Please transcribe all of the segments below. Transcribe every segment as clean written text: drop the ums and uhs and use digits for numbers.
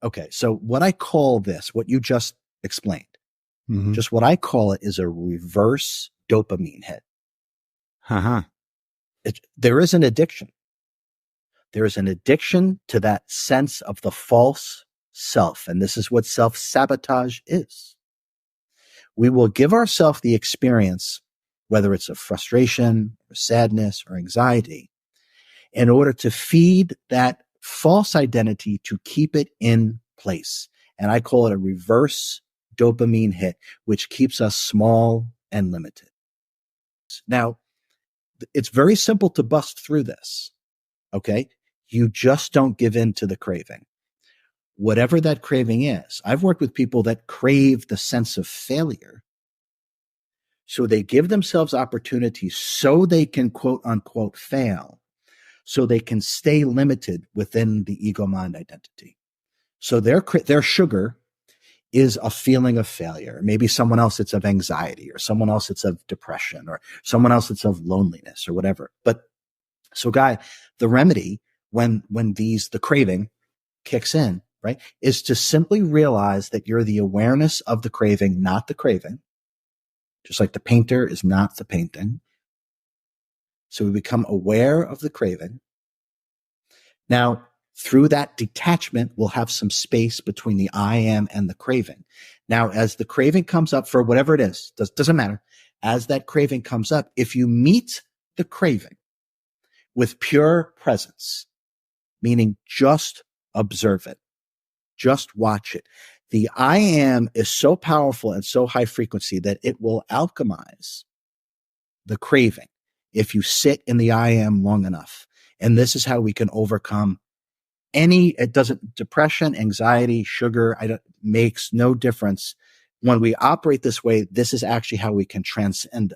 Okay. So what I call this, what you just explained, Mm-hmm. just what I call it is a reverse dopamine hit. Uh-huh. There is an addiction. There is an addiction to that sense of the false self. And this is what self-sabotage is. We will give ourselves the experience, whether it's of frustration or sadness or anxiety, in order to feed that false identity to keep it in place. And I call it a reverse dopamine hit, which keeps us small and limited. Now, it's very simple to bust through this. Okay. You just don't give in to the craving. Whatever that craving is. I've worked with people that crave the sense of failure. So they give themselves opportunities so they can quote unquote fail, so they can stay limited within the ego mind identity. So their sugar is a feeling of failure. Maybe someone else it's of anxiety, or someone else it's of depression, or someone else it's of loneliness or whatever. But so Guy, the remedy when the craving kicks in, right, is to simply realize that you're the awareness of the craving, not the craving. Just like the painter is not the painting. So we become aware of the craving. Now, through that detachment, we'll have some space between the I am and the craving. Now, as the craving comes up for whatever it is, doesn't matter. As that craving comes up, if you meet the craving with pure presence, meaning just observe it, just watch it. The I am is so powerful and so high frequency that it will alchemize the craving if you sit in the I am long enough. And this is how we can overcome depression, anxiety, sugar, makes no difference. When we operate this way, this is actually how we can transcend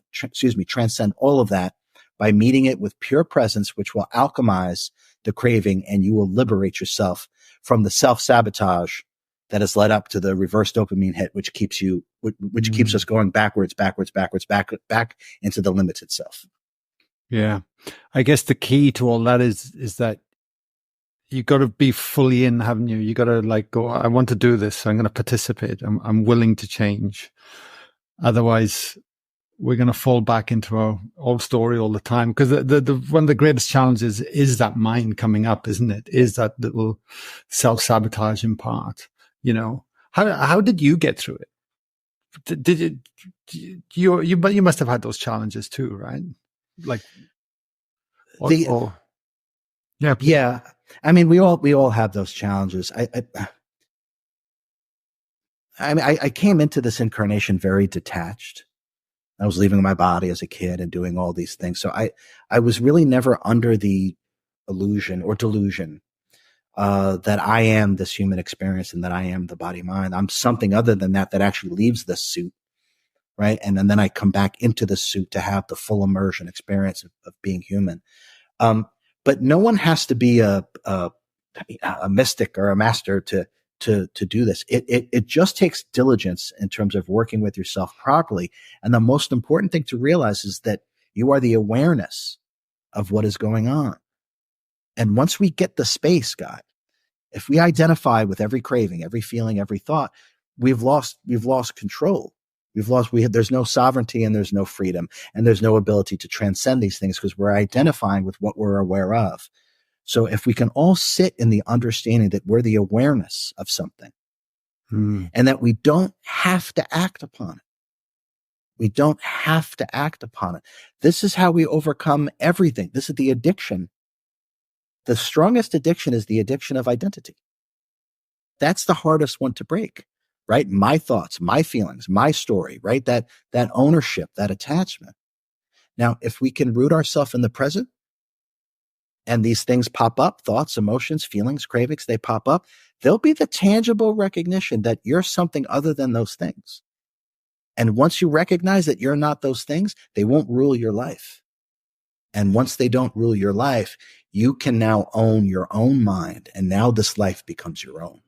all of that by meeting it with pure presence, which will alchemize the craving, and you will liberate yourself from the self-sabotage that has led up to the reverse dopamine hit, which keeps us going back into the limited self. Yeah. I guess the key to all that is that you got to be fully in, haven't you? You got to go, I want to do this. So I'm going to participate. I'm willing to change. Otherwise, we're going to fall back into our old story all the time. Because the one of the greatest challenges is that mind coming up, isn't it? Is that little self-sabotage in part, How did you get through it? Did you must have had those challenges too, right? Yeah. Yeah. I mean, we all have those challenges. I came into this incarnation very detached. I was leaving my body as a kid and doing all these things. So I was really never under the illusion or delusion that I am this human experience and that I am the body mind. I'm something other than that actually leaves this suit, right? And then I come back into the suit to have the full immersion experience of being human. But no one has to be a mystic or a master to do this. It just takes diligence in terms of working with yourself properly. And the most important thing to realize is that you are the awareness of what is going on. And once we get the space, God, if we identify with every craving, every feeling, every thought, we've lost control. There's no sovereignty and there's no freedom and there's no ability to transcend these things because we're identifying with what we're aware of. So if we can all sit in the understanding that we're the awareness of something and that we don't have to act upon it. We don't have to act upon it. This is how we overcome everything. This is the addiction. The strongest addiction is the addiction of identity. That's the hardest one to break, right? My thoughts, my feelings, my story, right? That ownership, that attachment. Now, if we can root ourselves in the present and these things pop up, thoughts, emotions, feelings, cravings, they pop up, there'll be the tangible recognition that you're something other than those things. And once you recognize that you're not those things, they won't rule your life. And once they don't rule your life, you can now own your own mind. And now this life becomes your own.